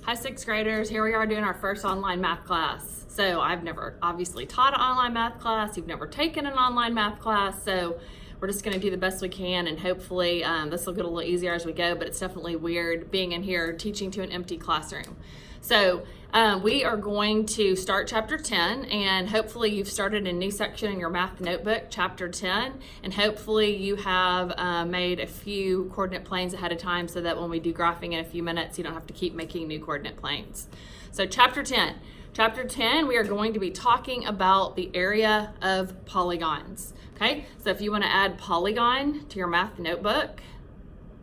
Hi, sixth graders. Here we are doing our first online math class. So I've never obviously taught an online math class. You've never taken an online math class. So we're just gonna do the best we can, and hopefully this will get a little easier as we go, but it's definitely weird being in here teaching to an empty classroom. So we are going to start chapter 10, and hopefully you've started a new section in your math notebook, chapter 10, and hopefully you have made a few coordinate planes ahead of time so that when we do graphing in a few minutes, you don't have to keep making new coordinate planes. So chapter 10. Chapter 10, we are going to be talking about the area of polygons. Okay, so if you want to add polygon to your math notebook,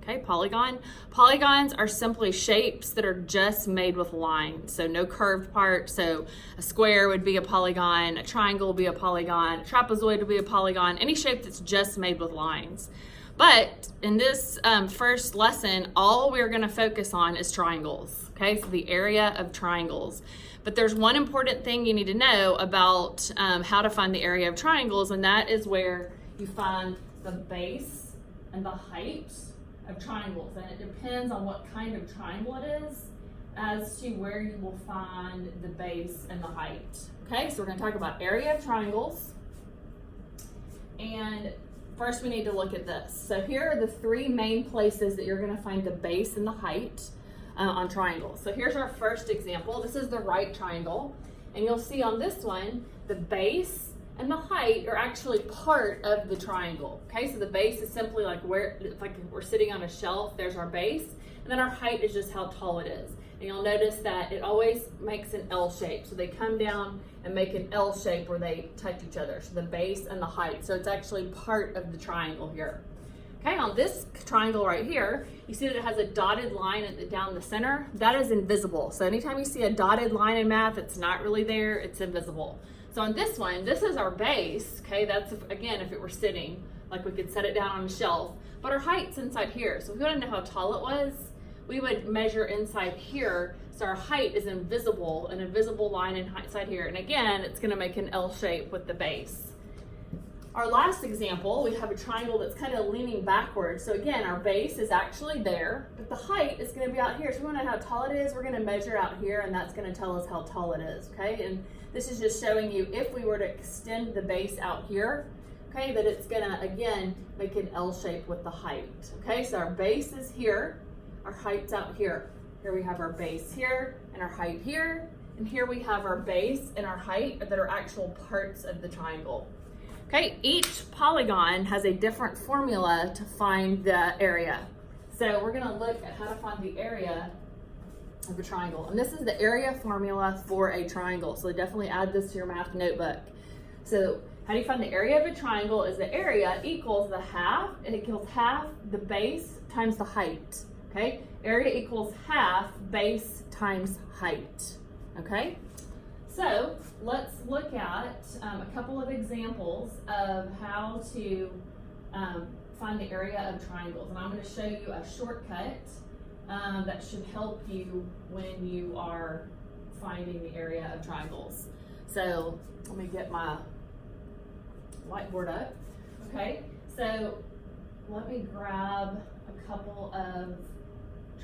okay, polygon. Polygons are simply shapes that are just made with lines, so no curved part. So a square would be a polygon, a triangle would be a polygon, a trapezoid would be a polygon, any shape that's just made with lines. But in this first lesson, all we're going to focus on is triangles, okay, so the area of triangles. But there's one important thing you need to know about how to find the area of triangles, and that is where you find the base and the height of triangles. And it depends on what kind of triangle it is as to where you will find the base and the height. Okay, so we're going to talk about area of triangles. And first we need to look at this. So here are the three main places that you're going to find the base and the height on triangles. So here's our first example. This is the right triangle, and you'll see on this one the base and the height are actually part of the triangle. Okay, so the base is simply like where, like we're sitting on a shelf, there's our base, and then our height is just how tall it is. And you'll notice that it always makes an L shape, so they come down and make an L shape where they touch each other, so the base and the height. So it's actually part of the triangle here. Okay, on this triangle right here, you see that it has a dotted line down the center. That is invisible. So anytime you see a dotted line in math, it's not really there, it's invisible. So on this one, this is our base, okay? That's, again, if it were sitting, like we could set it down on a shelf, but our height's inside here. So if we want to know how tall it was, we would measure inside here. So our height is invisible, an invisible line inside here. And again, it's gonna make an L shape with the base. Our last example, we have a triangle that's kind of leaning backwards. So again, our base is actually there, but the height is going to be out here. So we want to know how tall it is. We're going to measure out here, and that's going to tell us how tall it is, okay? And this is just showing you if we were to extend the base out here, okay, that it's going to, again, make an L shape with the height, okay? So our base is here, our height's out here. Here we have our base here and our height here, and here we have our base and our height that are actual parts of the triangle. Okay, each polygon has a different formula to find the area. So we're going to look at how to find the area of a triangle. And this is the area formula for a triangle. So definitely add this to your math notebook. So how do you find the area of a triangle? Is the area equals the half, and it equals half the base times the height. Okay, area equals half base times height. Okay. So let's look at a couple of examples of how to find the area of triangles. And I'm going to show you a shortcut that should help you when you are finding the area of triangles. So let me get my whiteboard up. Okay, so let me grab a couple of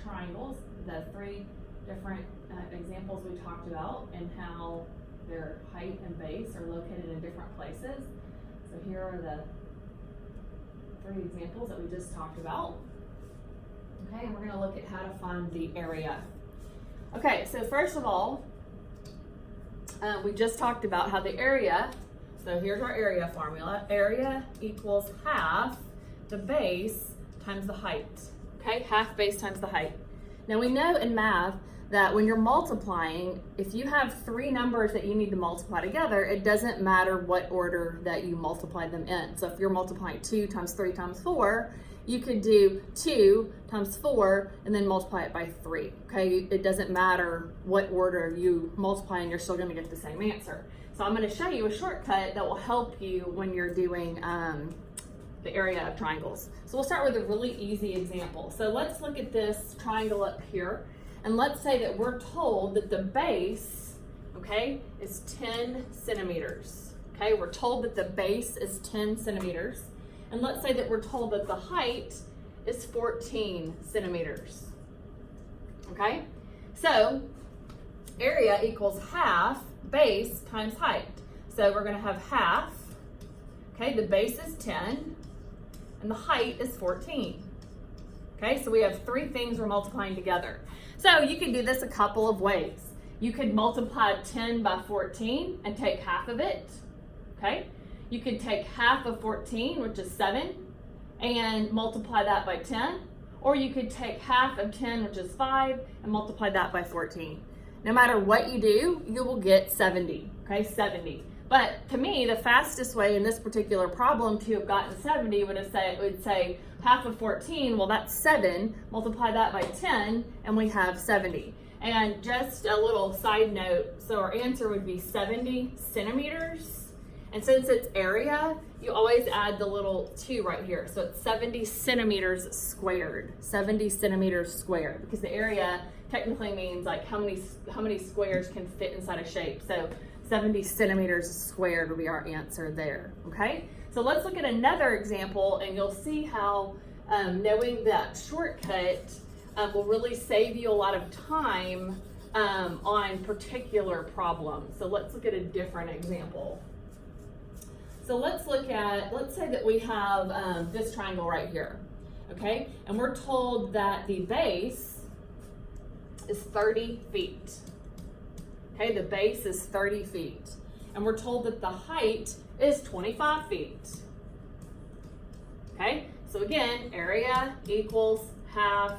triangles, the three different examples we talked about, and how their height and base are located in different places. So here are the three examples that we just talked about. Okay, and we're going to look at how to find the area. Okay, so first of all, we just talked about how the area, so here's our area formula. Area equals half the base times the height. Okay, half base times the height. Now we know in math that when you're multiplying, if you have three numbers that you need to multiply together, it doesn't matter what order that you multiply them in. So if you're multiplying 2 times 3 times 4, you could do 2 times 4 and then multiply it by 3, okay? It doesn't matter what order you multiply and you're still gonna get the same answer. So I'm gonna show you a shortcut that will help you when you're doing the area of triangles. So we'll start with a really easy example. So let's look at this triangle up here. And let's say that we're told that the base, okay, is 10 centimeters. Okay, we're told that the base is 10 centimeters. And let's say that we're told that the height is 14 centimeters. Okay, So area equals half base times height. So we're going to have half, okay, the base is 10, and the height is 14. Okay, so we have three things we're multiplying together. So you can do this a couple of ways. You could multiply 10 by 14 and take half of it, okay? You could take half of 14, which is 7, and multiply that by 10. Or you could take half of 10, which is 5, and multiply that by 14. No matter what you do, you will get 70, okay, 70. But to me, the fastest way in this particular problem to have gotten 70 would say half of 14, well that's 7, multiply that by 10, and we have 70. And just a little side note, so our answer would be 70 centimeters. And since it's area, you always add the little 2 right here. So it's 70 centimeters squared, 70 centimeters squared, because the area technically means like how many squares can fit inside a shape. So 70 centimeters squared would be our answer there, okay? So let's look at another example, and you'll see how knowing that shortcut will really save you a lot of time on particular problems. So let's look at a different example. So let's say that we have this triangle right here, okay? And we're told that the base is 30 feet. Okay, the base is 30 feet. And we're told that the height is 25 feet. Okay, so again, area equals half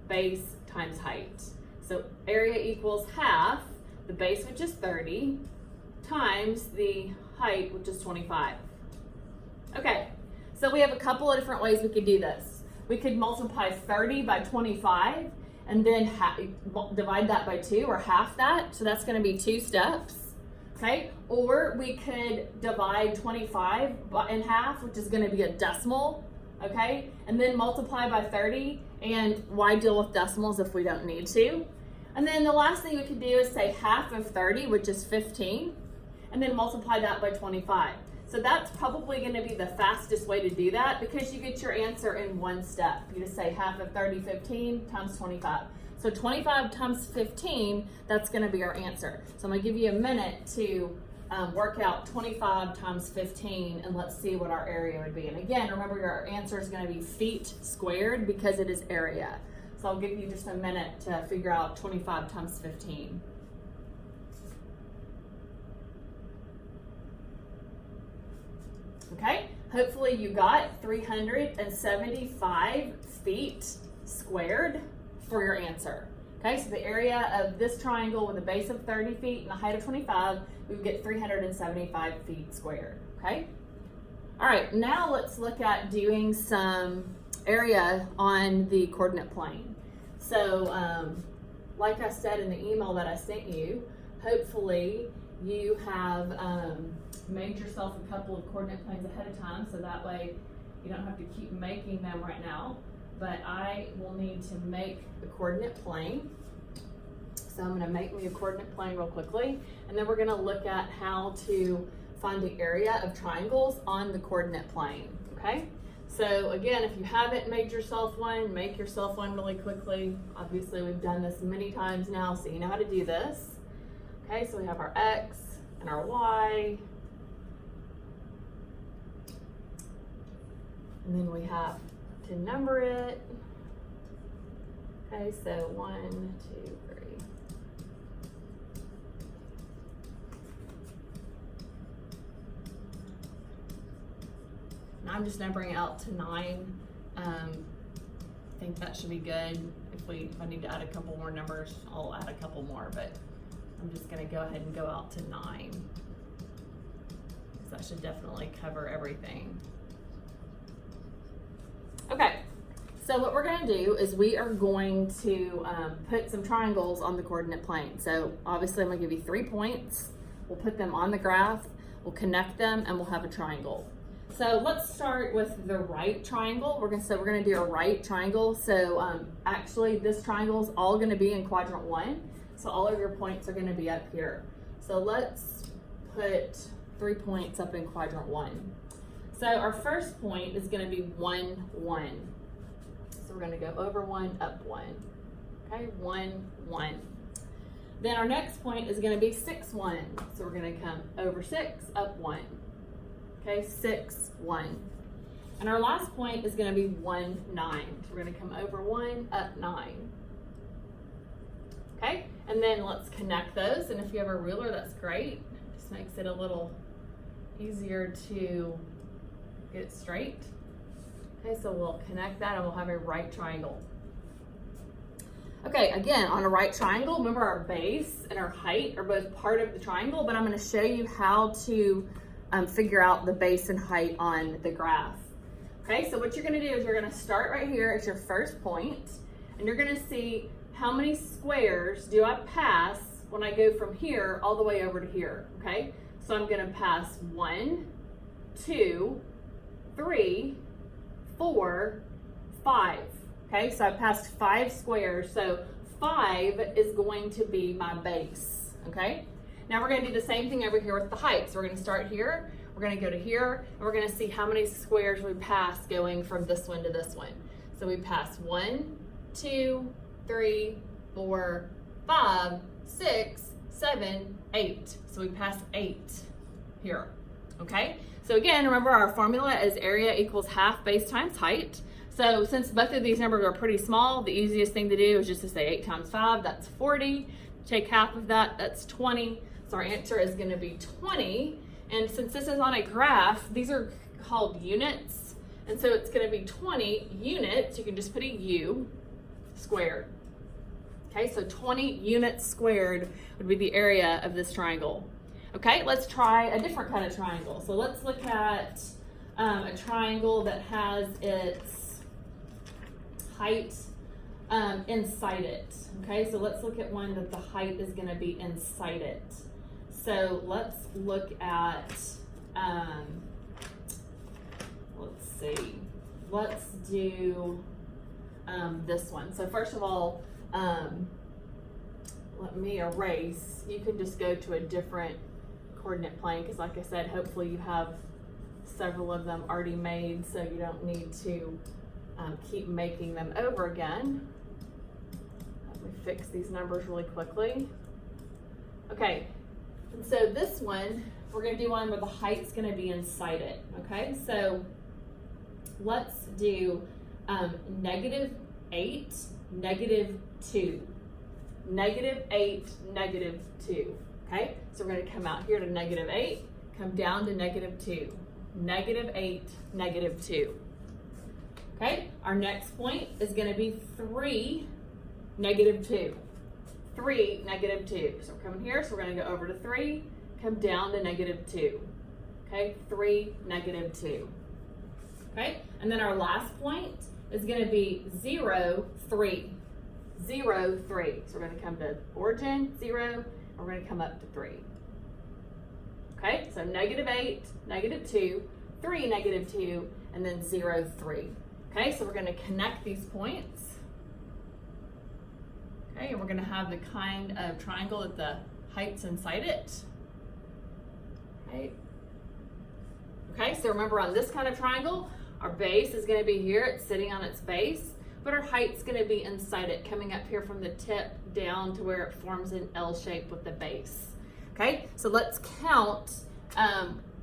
base times height. So area equals half the base, which is 30, times the height, which is 25. Okay, so we have a couple of different ways we could do this. We could multiply 30 by 25 and then divide that by 2, or half that. So that's going to be 2 steps. Okay, or we could divide 25 in half, which is going to be a decimal. Okay, and then multiply by 30. And why deal with decimals if we don't need to? And then the last thing we could do is say half of 30, which is 15, and then multiply that by 25. So that's probably going to be the fastest way to do that, because you get your answer in one step. You just say half of 30, 15 times 25. So 25 times 15, that's going to be our answer. So I'm going to give you a minute to work out 25 times 15, and let's see what our area would be. And again, remember your answer is going to be feet squared because it is area. So I'll give you just a minute to figure out 25 times 15. Okay, hopefully you got 375 feet squared for your answer. Okay, so the area of this triangle with a base of 30 feet and a height of 25, we would get 375 feet squared, okay? All right, now let's look at doing some area on the coordinate plane. So, like I said in the email that I sent you, hopefully you have made yourself a couple of coordinate planes ahead of time, so that way you don't have to keep making them right now. But I will need to make the coordinate plane. So I'm going to make me a coordinate plane real quickly, and then we're going to look at how to find the area of triangles on the coordinate plane, okay? So again, if you haven't made yourself one, make yourself one really quickly. Obviously, we've done this many times now, so you know how to do this. Okay, so we have our X and our Y. And then we have to number it. Okay, so 1, 2, 3. And I'm just numbering out to 9. I think that should be good. If I need to add a couple more numbers, I'll add a couple more, but I'm just gonna go ahead and go out to 9. So that should definitely cover everything. Okay, so what we're going to do is we are going to put some triangles on the coordinate plane. So obviously I'm going to give you 3 points. We'll put them on the graph, we'll connect them, and we'll have a triangle. So let's start with the right triangle. We're going to do a right triangle. So actually this triangle is all going to be in quadrant 1. So all of your points are going to be up here. So let's put 3 points up in quadrant 1. So our first point is going to be 1, 1. So we're going to go over 1, up 1. Okay, 1, 1. Then our next point is going to be 6, 1. So we're going to come over 6, up 1. Okay, 6, 1. And our last point is going to be 1, 9. So we're going to come over 1, up 9. Okay, and then let's connect those. And if you have a ruler, that's great. Just makes it a little easier to get it straight. Okay, so we'll connect that and we'll have a right triangle. Okay, again, on a right triangle, remember our base and our height are both part of the triangle, but I'm going to show you how to figure out the base and height on the graph. Okay, so what you're going to do is you're going to start right here at your first point, and you're going to see how many squares do I pass when I go from here all the way over to here. Okay, so I'm going to pass 1, 2, 3, 4, 5. Okay, so I passed 5 squares, so 5 is going to be my base. Okay, now we're going to do the same thing over here with the height. So we're going to start here, we're going to go to here, and we're going to see how many squares we pass going from this one to this one. So we pass 1, 2, 3, 4, 5, 6, 7, 8. So we pass 8 here. Okay, so again, remember our formula is area equals half base times height. So since both of these numbers are pretty small, the easiest thing to do is just to say 8 times 5, that's 40. Take half of that, that's 20. So our answer is going to be 20. And since this is on a graph, these are called units. And so it's going to be 20 units. You can just put a U squared. Okay, so 20 units squared would be the area of this triangle. Okay, let's try a different kind of triangle. So let's look at a triangle that has its height inside it. Okay, so let's look at one that the height is going to be inside it. So let's look at, let's see, let's do this one. So first of all, let me erase. You can just go to a different coordinate plane because like I said, hopefully you have several of them already made so you don't need to keep making them over again. Let me fix these numbers really quickly. Okay, and so this one, we're going to do one where the height's going to be inside it. Okay, so let's do -8, -2. -8, -2. Okay, so we're going to come out here to -8, come down to -2. -8, -2. Okay, our next point is going to be 3, -2. 3, -2. So we're coming here, so we're going to go over to 3, come down to -2. Okay, 3, -2. Okay, and then our last point is going to be 0, 3. 0, 3. So we're going to come to origin, 0, and we're going to come up to 3. Okay, so -8, -2, 3, -2, and then 0, 3. Okay, so we're going to connect these points. Okay, and we're going to have the kind of triangle that the height's inside it. Okay. Okay, so remember on this kind of triangle, our base is going to be here, it's sitting on its base, but our height's going to be inside it, coming up here from the tip down to where it forms an L shape with the base. Okay, so let's count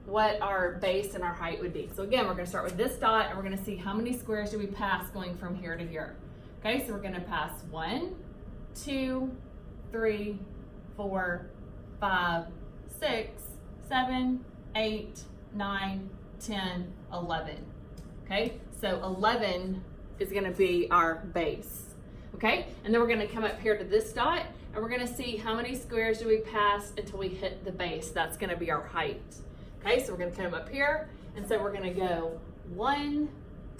what our base and our height would be. So again, we're going to start with this dot and we're going to see how many squares do we pass going from here to here. Okay, so we're going to pass 1, 2, 3, 4, 5, 6, 7, 8, 9, 10, 11. Okay, so 11 is going to be our base. Okay, and then we're going to come up here to this dot and we're going to see how many squares do we pass until we hit the base. That's going to be our height. Okay, so we're going to come up here, and so we're going to go 1,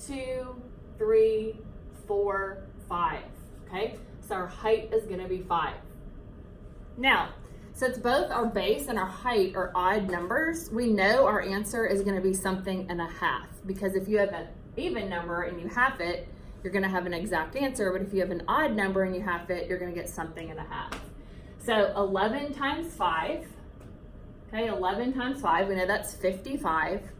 2, 3, 4, 5. Okay, so our height is going to be 5. Now, since both our base and our height are odd numbers, we know our answer is going to be something and a half, because if you have an even number and you half it, you're going to have an exact answer, but if you have an odd number and you half it, you're going to get something and a half. So 11 times 5. Okay, 11 times 5, we know that's 55,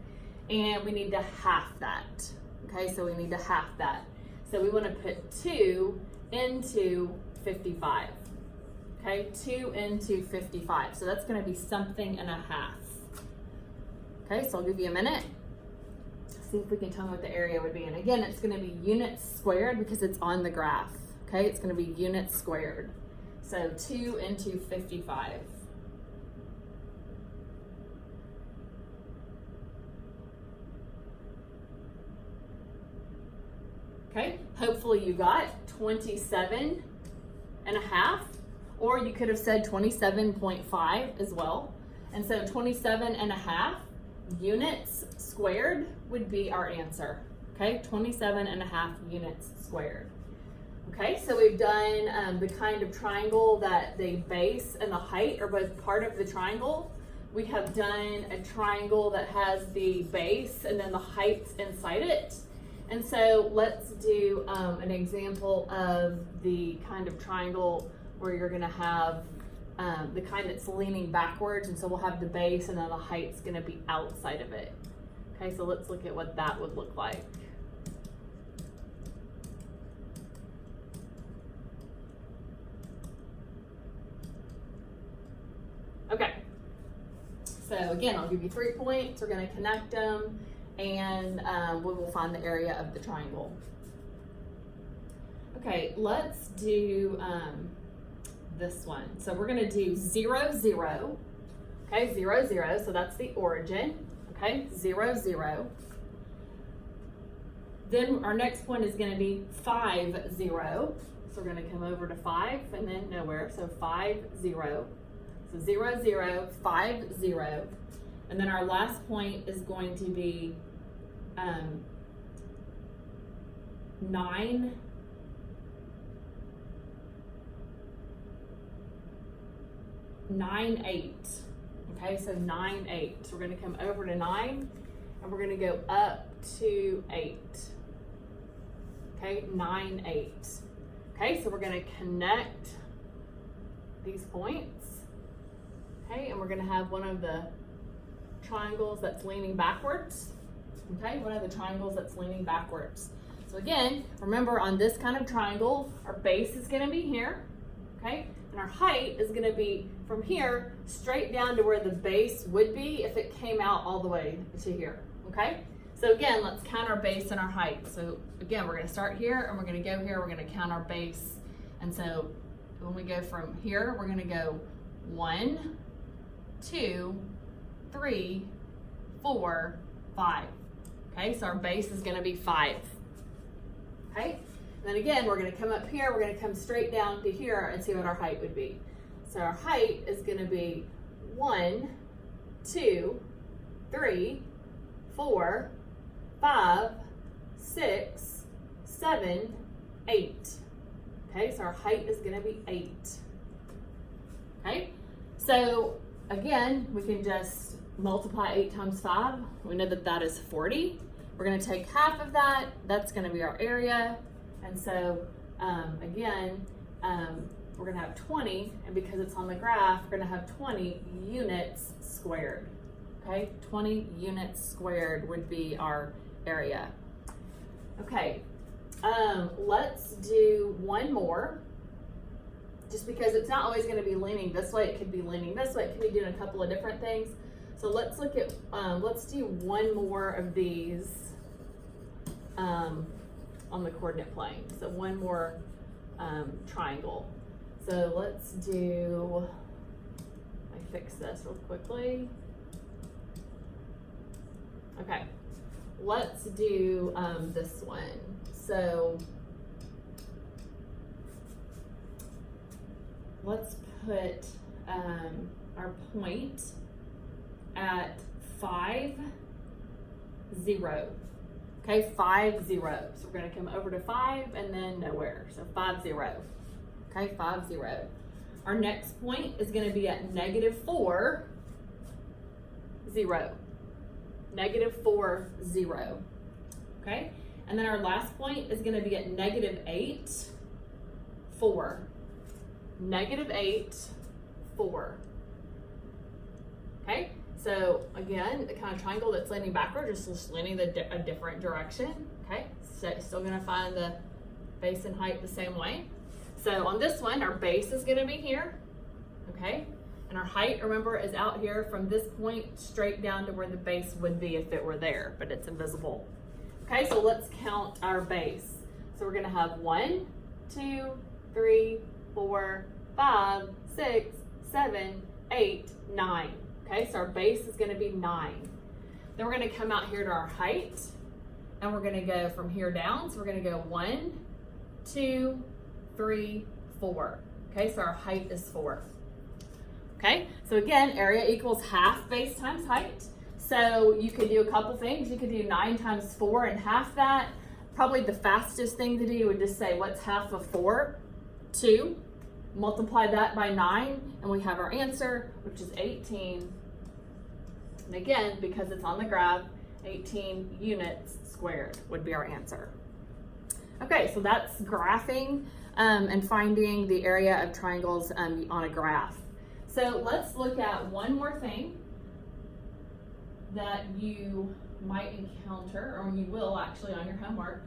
and we need to half that. Okay, so we need to half that. So we want to put 2 into 55. Okay, 2 into 55. So that's going to be something and a half. Okay, so I'll give you a minute. See if we can tell me what the area would be. And again, it's going to be units squared because it's on the graph. Okay, it's going to be units squared. So 2 into 55. Okay, hopefully you got 27 and a half, or you could have said 27.5 as well. And so 27 and a half units squared would be our answer. Okay, 27 and a half units squared. Okay, so we've done the kind of triangle that the base and the height are both part of the triangle. We have done a triangle that has the base and then the heights inside it. And so let's do an example of the kind of triangle where you're gonna have the kind that's leaning backwards, and so we'll have the base and then the height's gonna be outside of it. Okay, so let's look at what that would look like. Okay, so again, I'll give you 3 points. We're gonna connect them, and we will find the area of the triangle. Okay, let's do this one. So we're gonna do 0, 0. Okay, 0, 0, so that's the origin. Okay, 0, 0. Then our next point is gonna be 5, 0. So we're gonna come over to 5 and then nowhere, so 5, 0. So 0, 0, 5, 0. And then our last point is going to be 9, 9, 8. Okay, so 9, 8. So we're going to come over to 9 and we're going to go up to 8. Okay, 9, 8. Okay, so we're going to connect these points. Okay, and we're going to have one of the triangles that's leaning backwards. Okay, one of the triangles that's leaning backwards. So again, remember on this kind of triangle, our base is going to be here. Okay, and our height is going to be from here straight down to where the base would be if it came out all the way to here. Okay, so again, let's count our base and our height. So again, we're going to start here and we're going to go here. We're going to count our base. And so when we go from here, we're going to go 1, 2, 3, 4, 5. Okay, so our base is going to be 5. Okay, and then again, we're going to come up here, we're going to come straight down to here and see what our height would be. So our height is going to be 1, 2, 3, 4, 5, 6, 7, 8. Okay, so our height is going to be 8. Okay, so again, we can just multiply 8 times 5. We know that that is 40. We're going to take half of that. That's going to be our area. And so, again, we're going to have 20. And because it's on the graph, we're going to have 20 units squared. Okay, 20 units squared would be our area. Okay, let's do one more. Just because it's not always going to be leaning this way, it could be leaning this way, it could be doing a couple of different things. So let's look at, let's do one more of these on the coordinate plane. So one more triangle. So let's do, let me fix this real quickly. Okay, let's do this one. So let's put our point at 5, 0. Okay, 5, 0. So we're going to come over to 5 and then nowhere. So 5, 0. Okay, 5, 0. Our next point is going to be at -4, 0. -4, 0. Okay, and then our last point is going to be at -8, 4. -8, 4. Okay, so again, the kind of triangle that's leaning backward, just leaning a different direction. Okay, so still going to find the base and height the same way. So on this one, our base is gonna be here, okay? And our height, remember, is out here from this point straight down to where the base would be if it were there, but it's invisible. Okay, so let's count our base. So we're gonna have 1, 2, 3, 4, 5, 6, 7, 8, 9. Okay, so our base is gonna be 9. Then we're gonna come out here to our height, and we're gonna go from here down. So we're gonna go 1, 2, 3, 4. Okay, so our height is 4. Okay, so again, area equals half base times height. So you could do a couple things. You could do 9 times 4 and half that. Probably the fastest thing to do would just say, what's half of 4? 2. Multiply that by 9, and we have our answer, which is 18. And again, because it's on the graph, 18 units squared would be our answer. Okay, so that's graphing and finding the area of triangles on a graph. So let's look at one more thing that you might encounter, or you will actually on your homework.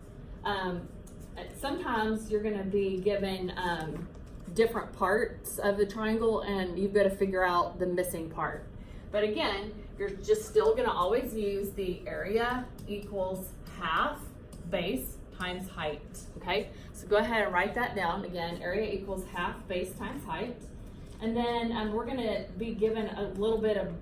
Sometimes you're gonna be given different parts of the triangle, and you've got to figure out the missing part. But again, you're just still gonna always use the area equals half base times height, okay? So go ahead and write that down. Again, area equals half base times height. And then we're gonna be given a little bit of,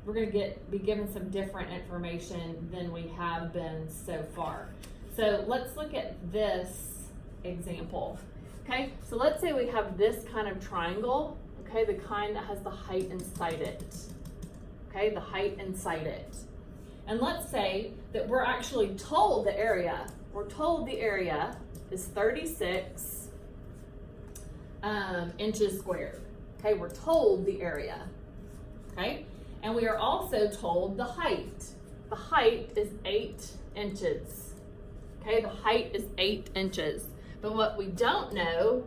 we're gonna be given some different information than we have been so far. So let's look at this example, okay? So let's say we have this kind of triangle, okay? The kind that has the height inside it, okay? The height inside it. And let's say that we're actually told the area, is 36 inches squared. Okay, we're told the area, okay? And we are also told the height. The height is 8 inches, okay? The height is 8 inches. But what we don't know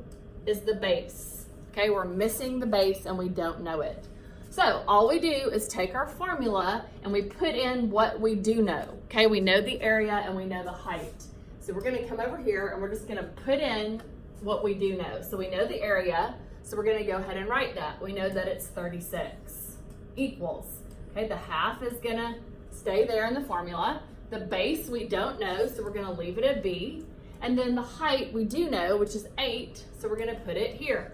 is the base, okay? We're missing the base and we don't know it. So all we do is take our formula and we put in what we do know, okay? We know the area and we know the height. So we're gonna come over here and we're just gonna put in what we do know. So we know the area, so we're gonna go ahead and write that. We know that it's 36 equals, okay? The half is gonna stay there in the formula. The base we don't know, so we're gonna leave it at B. And then the height we do know, which is 8, so we're gonna put it here,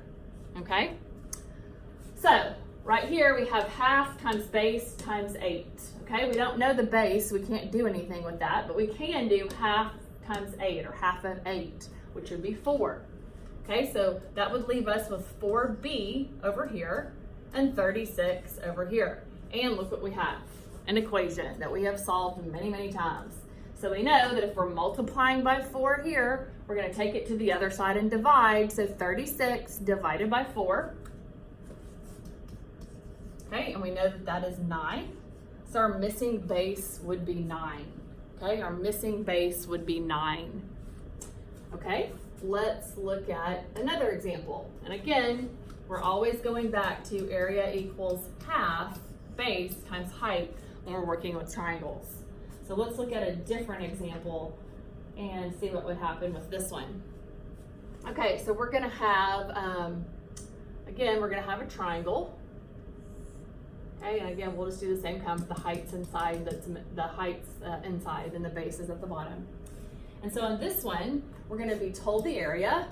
okay? So right here we have half times base times 8, okay? We don't know the base, we can't do anything with that, but we can do half times 8, or half of 8, which would be 4. Okay, so that would leave us with 4b over here and 36 over here. And look what we have, an equation that we have solved many, many times. So we know that if we're multiplying by 4 here, we're gonna take it to the other side and divide. So 36 divided by 4. Okay, and we know that that is 9. So our missing base would be 9. Okay, our missing base would be 9. Okay? Let's look at another example. And again, we're always going back to area equals half base times height when we're working with triangles. So let's look at a different example and see what would happen with this one. Okay, so we're gonna have, again, we're gonna have a triangle. Okay, and again, we'll just do the same kind with the heights inside, the heights inside and the bases at the bottom. And so on this one, we're gonna be told the area,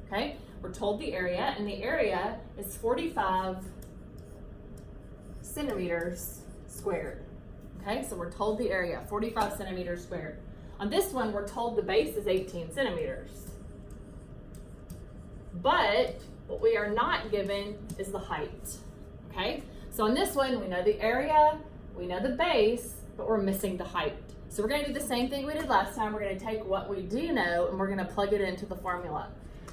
okay? We're told the area, and the area is 45 centimeters squared, okay? So we're told the area, 45 centimeters squared. On this one, we're told the base is 18 centimeters. But what we are not given is the height, okay? So on this one, we know the area, we know the base, but we're missing the height. So we're gonna do the same thing we did last time. We're gonna take what we do know and we're gonna plug it into the formula.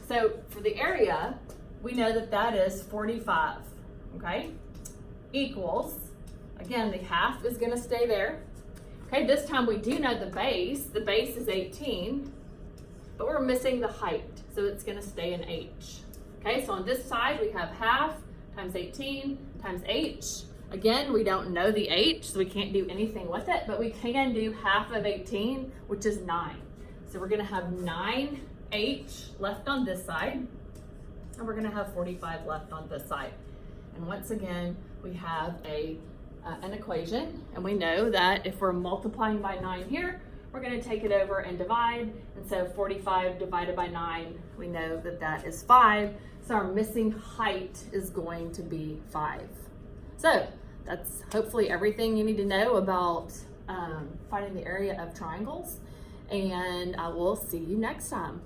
So for the area, we know that that is 45, okay? Equals, again, the half is gonna stay there. Okay, this time we do know the base is 18, but we're missing the height, so it's gonna stay in H. Okay, so on this side we have half times 18 times H. Again, we don't know the H, so we can't do anything with it, but we can do half of 18, which is 9. So we're gonna have 9 h left on this side, and we're gonna have 45 left on this side. And once again, we have an equation, and we know that if we're multiplying by 9 here, we're gonna take it over and divide. And so 45 divided by 9, we know that that is 5. So our missing height is going to be 5. So that's hopefully everything you need to know about finding the area of triangles. And I will see you next time.